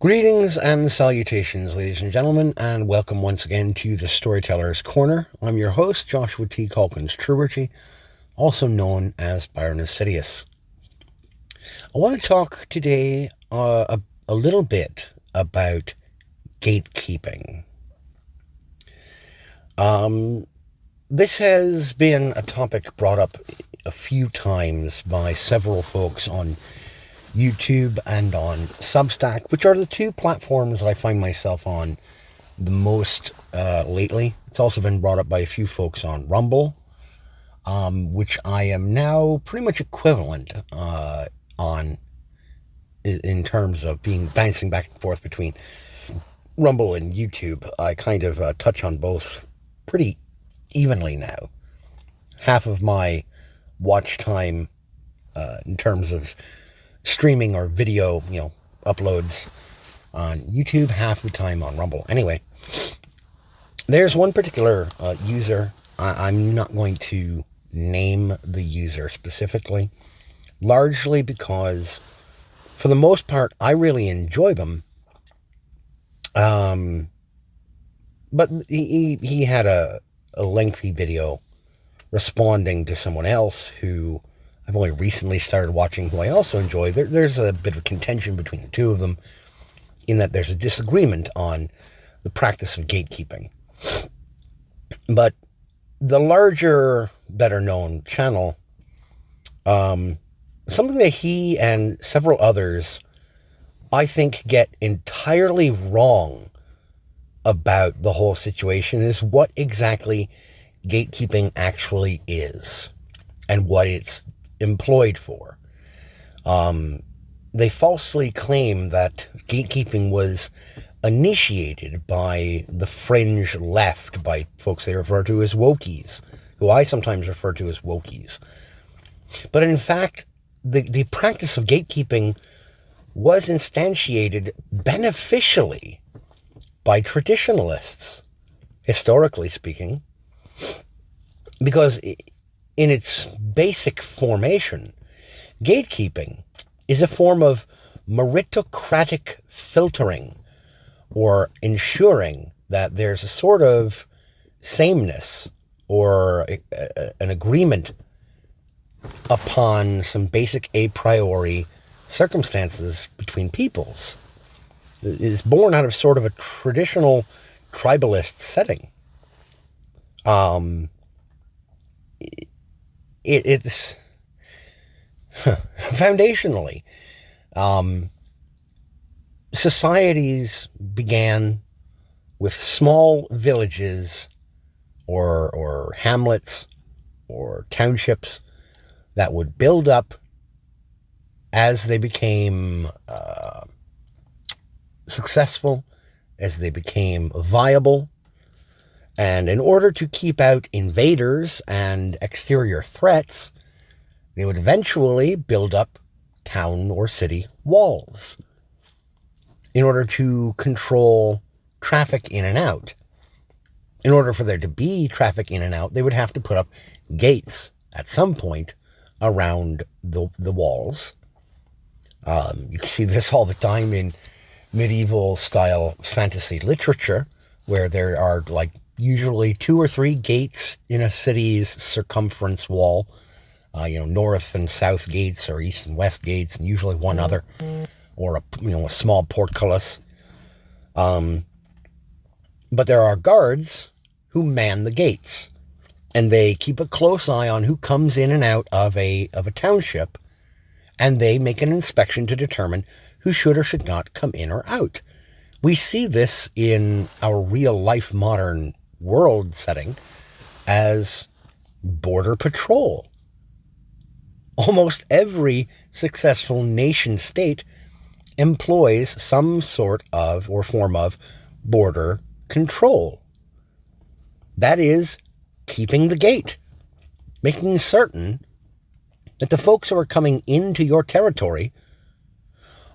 Greetings and salutations, ladies and gentlemen, and welcome once again to the Storyteller's Corner. I'm your host, Joshua T. Calkins Truberty, also known as Byron Assidious. I want to talk today a little bit about gatekeeping. This has been a topic brought up a few times by several folks on YouTube and on Substack, which are the two platforms that I find myself on the most lately. It's also been brought up by a few folks on Rumble, which I am now pretty much equivalent on in terms of bouncing back and forth between Rumble and YouTube. I kind of touch on both pretty evenly now. Half of my watch time in terms of streaming or video, uploads on YouTube, half the time on Rumble. Anyway, there's one particular user. I'm not going to name the user specifically, largely because, for the most part, I really enjoy them. But he had a lengthy video responding to someone else who I've only recently started watching, who I also enjoy. There's a bit of contention between the two of them in that there's a disagreement on the practice of gatekeeping. But the larger, better known channel, something that he and several others, I think, get entirely wrong about the whole situation is what exactly gatekeeping actually is and what it's employed for. They falsely claim that gatekeeping was initiated by the fringe left, by folks they refer to as wokies, who I sometimes refer to as wokies. But in fact, the practice of gatekeeping was instantiated beneficially by traditionalists, historically speaking, because in its basic formation, gatekeeping is a form of meritocratic filtering, or ensuring that there's a sort of sameness or an agreement upon some basic a priori circumstances between peoples. It is born out of sort of a traditional tribalist setting. It's foundationally, societies began with small villages or hamlets or townships that would build up as they became successful, as they became viable. And in order to keep out invaders and exterior threats, they would eventually build up town or city walls in order to control traffic in and out. In order for there to be traffic in and out, they would have to put up gates at some point around the walls. You can see this all the time in medieval style fantasy literature, where there are usually 2 or 3 gates in a city's circumference wall, north and south gates or east and west gates, and usually one other, or a small portcullis. But there are guards who man the gates, and they keep a close eye on who comes in and out of a township, and they make an inspection to determine who should or should not come in or out. We see this in our real life modern world setting as border patrol. Almost every successful nation state employs some sort of or form of border control. That is keeping the gate, making certain that the folks who are coming into your territory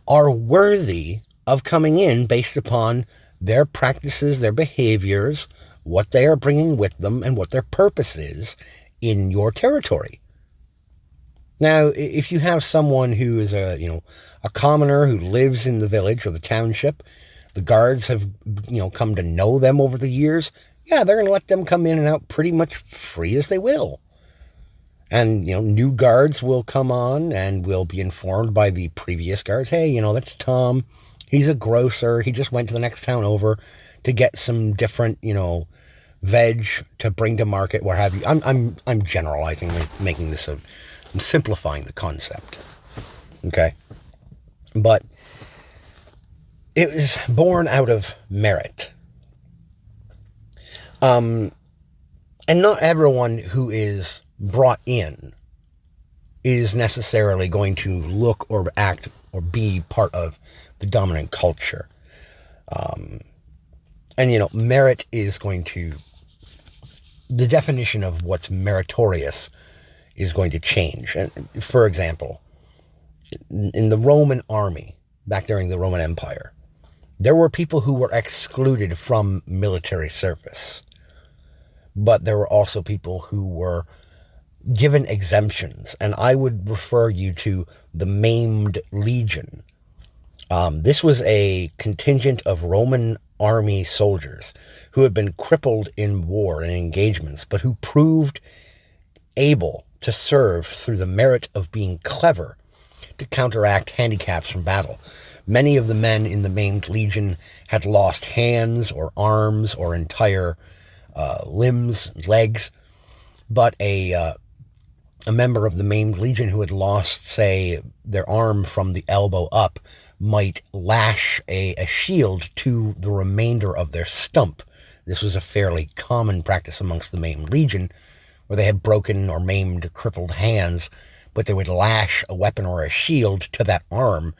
are worthy of coming in based upon their practices, their behaviors, what they are bringing with them, and what their purpose is in your territory. Now, if you have someone who is a commoner who lives in the village or the township, the guards have, come to know them over the years, yeah, they're going to let them come in and out pretty much free as they will. And, new guards will come on and will be informed by the previous guards, hey, that's Tom. He's a grocer. He just went to the next town over to get some different, veg to bring to market, what have you. I'm generalizing, making this I'm simplifying the concept. Okay? But it was born out of merit. And not everyone who is brought in is necessarily going to look or act or be part of the dominant culture. And, merit is going to, the definition of what's meritorious is going to change. And for example, in the Roman army, back during the Roman Empire, there were people who were excluded from military service. But there were also people who were given exemptions. And I would refer you to the Maimed Legion. This was a contingent of Roman army soldiers who had been crippled in war and engagements, but who proved able to serve through the merit of being clever to counteract handicaps from battle. Many of the men in the Maimed Legion had lost hands or arms or entire limbs, legs, but a member of the Maimed Legion who had lost, say, their arm from the elbow up might lash a shield to the remainder of their stump. This was a fairly common practice amongst the Maimed Legion, where they had broken or maimed, crippled hands, but they would lash a weapon or a shield to that arm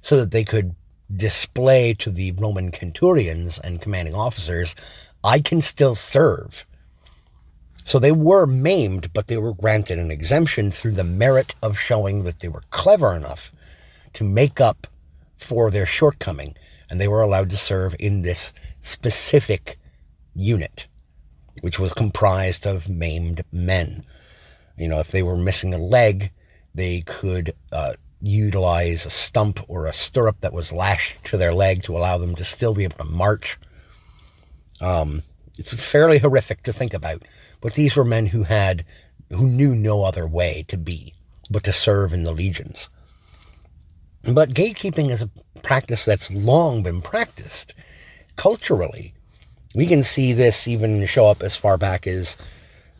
so that they could display to the Roman centurions and commanding officers, I can still serve. So they were maimed, but they were granted an exemption through the merit of showing that they were clever enough to make up for their shortcoming, and they were allowed to serve in this specific unit, which was comprised of maimed men. If they were missing a leg, they could utilize a stump or a stirrup that was lashed to their leg to allow them to still be able to march. It's fairly horrific to think about, but these were men who knew no other way to be but to serve in the legions. But gatekeeping is a practice that's long been practiced culturally. We can see this even show up as far back as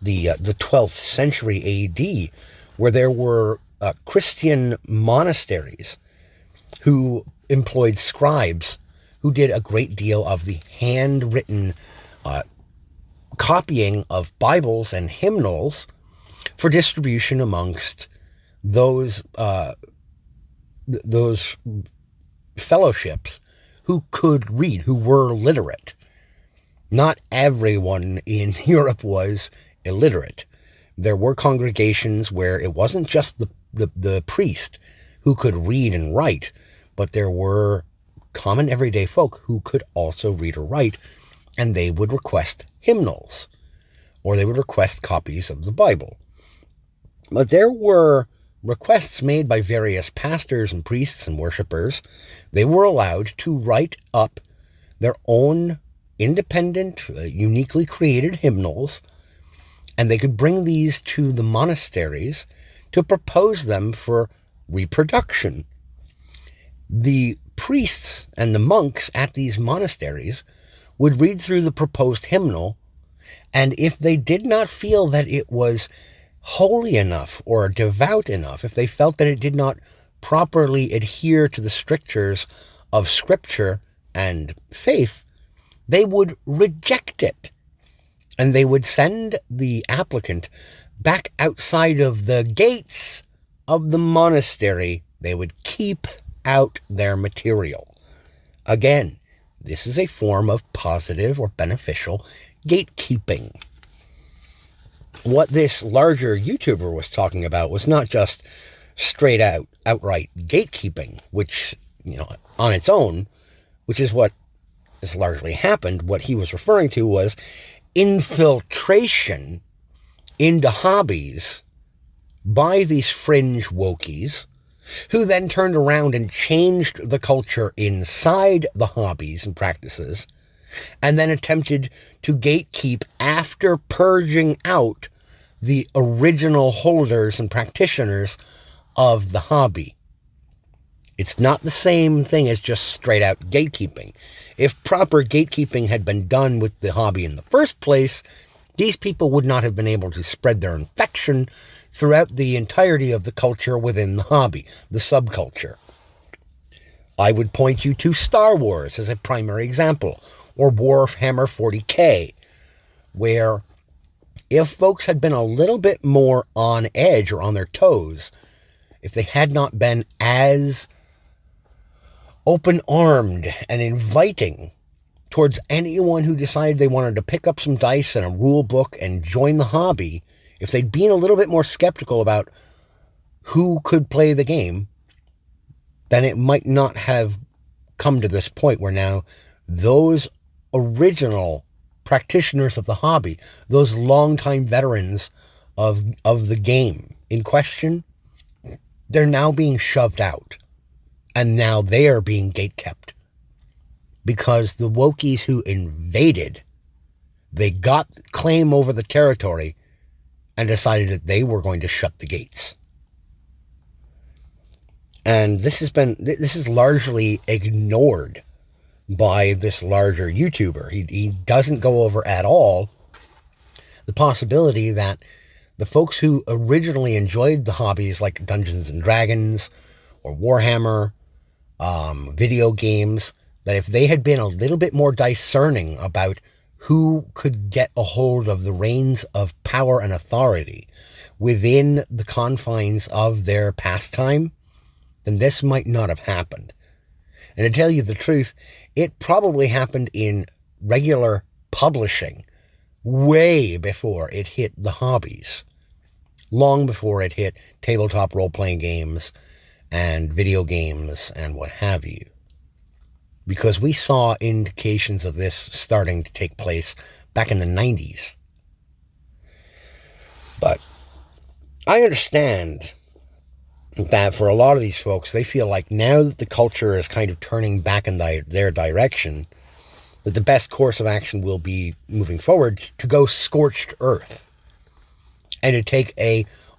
the 12th century AD, where there were Christian monasteries who employed scribes who did a great deal of the handwritten copying of Bibles and hymnals for distribution amongst those fellowships who could read, who were literate. Not everyone in Europe was illiterate. There were congregations where it wasn't just the priest who could read and write, but there were common everyday folk who could also read or write, and they would request hymnals, or they would request copies of the Bible. But there were requests made by various pastors and priests and worshipers. They were allowed to write up their own independent, uniquely created hymnals, and they could bring these to the monasteries to propose them for reproduction. The priests and the monks at these monasteries would read through the proposed hymnal, and if they did not feel that it was holy enough or devout enough, if they felt that it did not properly adhere to the strictures of Scripture and faith, they would reject it. And they would send the applicant back outside of the gates of the monastery. They would keep out their material. Again, this is a form of positive or beneficial gatekeeping. What this larger YouTuber was talking about was not just straight outright gatekeeping, which, on its own, which is what has largely happened. What he was referring to was infiltration into hobbies by these fringe wokies, who then turned around and changed the culture inside the hobbies and practices, and then attempted to gatekeep after purging out the original holders and practitioners of the hobby. It's not the same thing as just straight out gatekeeping. If proper gatekeeping had been done with the hobby in the first place, these people would not have been able to spread their infection throughout the entirety of the culture within the hobby, the subculture. I would point you to Star Wars as a primary example, or Warhammer 40K, where if folks had been a little bit more on edge or on their toes, if they had not been as open-armed and inviting towards anyone who decided they wanted to pick up some dice and a rule book and join the hobby, if they'd been a little bit more skeptical about who could play the game, then it might not have come to this point where now those original practitioners of the hobby, those longtime veterans of the game in question, they're now being shoved out. And now they are being gatekept. Because the wokies who invaded, they got claim over the territory and decided that they were going to shut the gates. And this is largely ignored by this larger YouTuber. He doesn't go over at all the possibility that the folks who originally enjoyed the hobbies like Dungeons and Dragons or Warhammer, video games, that if they had been a little bit more discerning about who could get a hold of the reins of power and authority within the confines of their pastime, then this might not have happened. And to tell you the truth, it probably happened in regular publishing way before it hit the hobbies. Long before it hit tabletop role-playing games and video games and what have you. Because we saw indications of this starting to take place back in the 90s. But I understand that for a lot of these folks, they feel like now that the culture is kind of turning back in their direction, that the best course of action will be moving forward to go scorched earth. And to take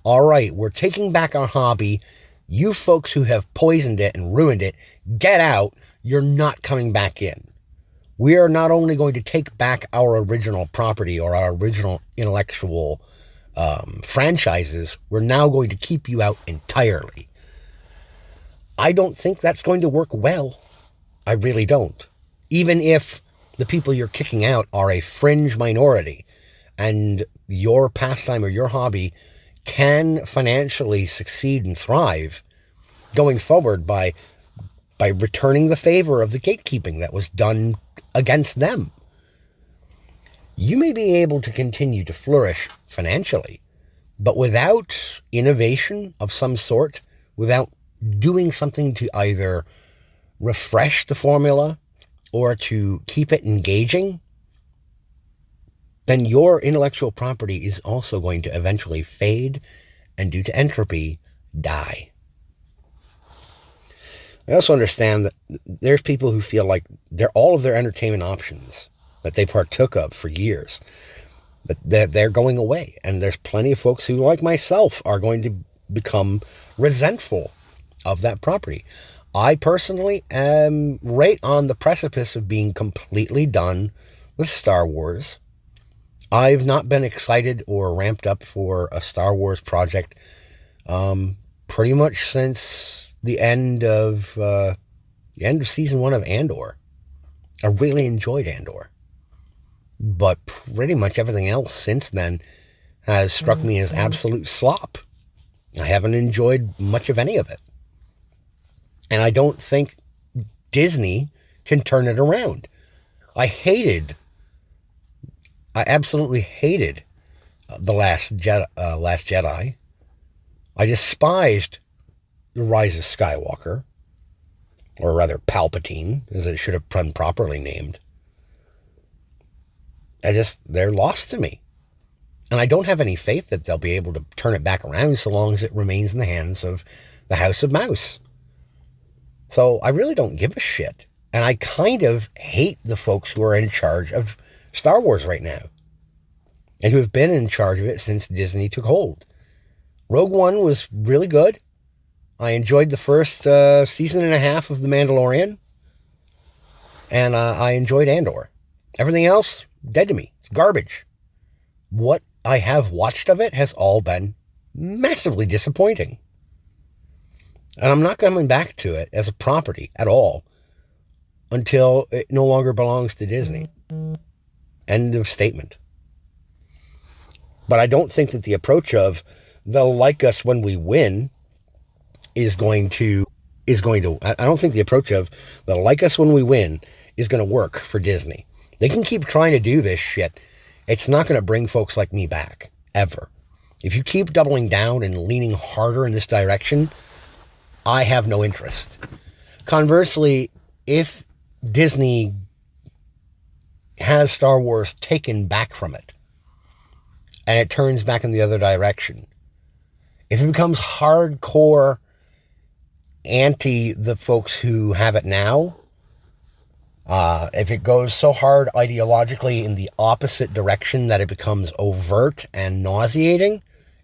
all right, we're taking back our hobby. You folks who have poisoned it and ruined it, get out. You're not coming back in. We are not only going to take back our original property or our original intellectual franchises, we're now going to keep you out entirely. I don't think that's going to work well. I really don't. Even if the people you're kicking out are a fringe minority and your pastime or your hobby can financially succeed and thrive going forward by returning the favor of the gatekeeping that was done against them, you may be able to continue to flourish financially, but without innovation of some sort, without doing something to either refresh the formula or to keep it engaging, then your intellectual property is also going to eventually fade and, due to entropy, die. I also understand that there's people who feel like all of their entertainment options that they partook of for years, that they're going away. And there's plenty of folks who, like myself, are going to become resentful of that property. I personally am right on the precipice of being completely done with Star Wars. I've not been excited or ramped up for a Star Wars project pretty much since the end of season 1 of Andor. I really enjoyed Andor, but pretty much everything else since then has struck me as absolute slop. I haven't enjoyed much of any of it, and I don't think Disney can turn it around. I absolutely hated The Last Jedi. I despised The Rise of Skywalker, or rather Palpatine, as it should have been properly named. They're lost to me. And I don't have any faith that they'll be able to turn it back around so long as it remains in the hands of the House of Mouse. So I really don't give a shit. And I kind of hate the folks who are in charge of Star Wars right now, and who have been in charge of it since Disney took hold. Rogue One was really good. I enjoyed the first season and a half of The Mandalorian. And I enjoyed Andor. Everything else, dead to me. It's garbage. What I have watched of it has all been massively disappointing. And I'm not coming back to it as a property at all until it no longer belongs to Disney. End of statement. But I don't think that the approach of they'll like us when we win is going to, I don't think the approach of they'll like us when we win is going to work for Disney. They can keep trying to do this shit. It's not going to bring folks like me back, ever. If you keep doubling down and leaning harder in this direction, I have no interest. Conversely, if Disney has Star Wars taken back from it, and it turns back in the other direction, if it becomes hardcore anti the folks who have it now, if it goes so hard ideologically in the opposite direction that it becomes overt and nauseating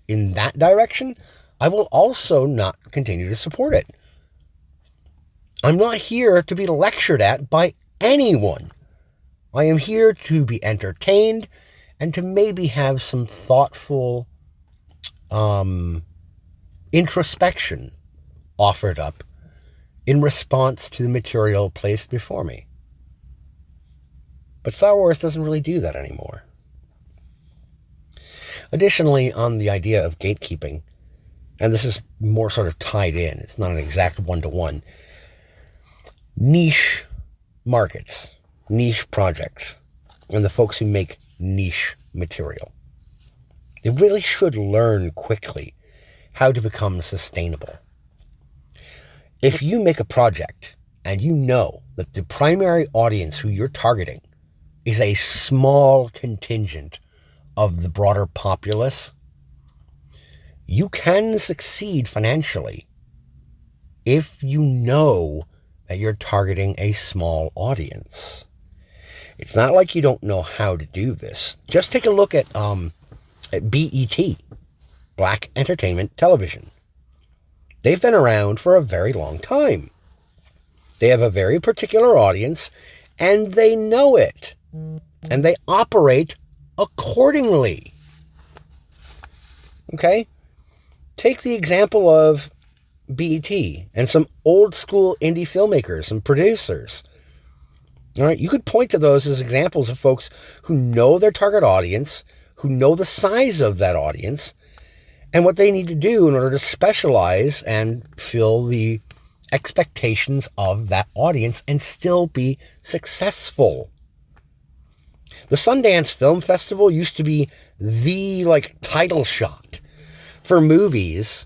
in that direction, I will also not continue to support it. I'm not here to be lectured at by anyone. I am here to be entertained and to maybe have some thoughtful introspection offered up in response to the material placed before me. But Star Wars doesn't really do that anymore. Additionally, on the idea of gatekeeping, and this is more sort of tied in, it's not an exact one-to-one, niche markets, niche projects, and the folks who make niche material, they really should learn quickly how to become sustainable. If you make a project and you know that the primary audience who you're targeting is a small contingent of the broader populace, you can succeed financially if you know that you're targeting a small audience. It's not like you don't know how to do this. Just take a look at BET, Black Entertainment Television. They've been around for a very long time. They have a very particular audience, and they know it. And they operate accordingly. Okay? Take the example of BET and some old school indie filmmakers and producers. All right, you could point to those as examples of folks who know their target audience, who know the size of that audience, and what they need to do in order to specialize and fill the expectations of that audience and still be successful. The Sundance Film Festival used to be the title shot for movies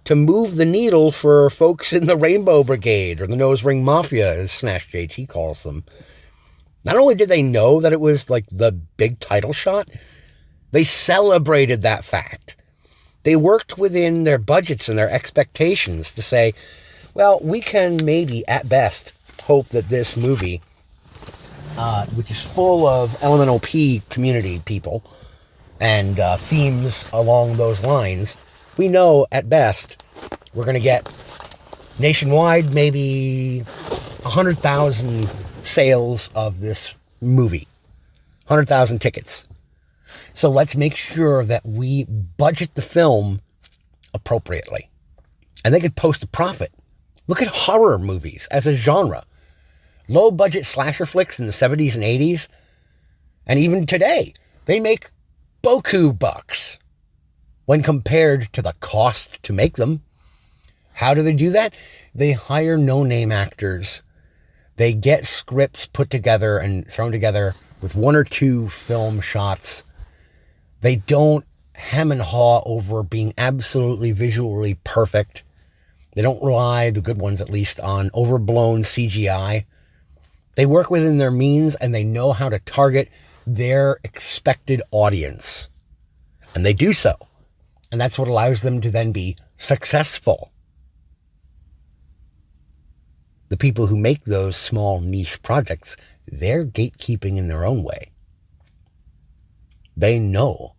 to move the needle for folks in the Rainbow Brigade, or the Nose Ring Mafia, as Smash JT calls them. Not only did they know that it was the big title shot, they celebrated that fact. They worked within their budgets and their expectations to say, well, we can maybe, at best, hope that this movie, which is full of Elemental P community people and themes along those lines, we know at best we're going to get nationwide maybe 100,000 sales of this movie, 100,000 tickets. So let's make sure that we budget the film appropriately. And they could post a profit. Look at horror movies as a genre. Low-budget slasher flicks in the 70s and 80s, and even today, they make boku bucks when compared to the cost to make them. How do they do that? They hire no-name actors. They get scripts put together and thrown together with one or two film shots. They don't hem and haw over being absolutely visually perfect. They don't rely, the good ones at least, on overblown CGI. They work within their means, and they know how to target their expected audience. And they do so. And that's what allows them to then be successful. The people who make those small niche projects, they're gatekeeping in their own way. They know.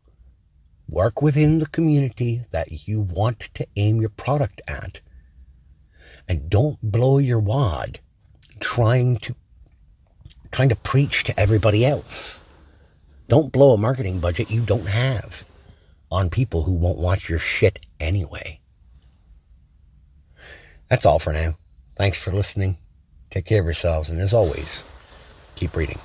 Work within the community that you want to aim your product at. And don't blow your wad trying to preach to everybody else. Don't blow a marketing budget you don't have on people who won't watch your shit anyway. That's all for now. Thanks for listening. Take care of yourselves, and as always, keep reading.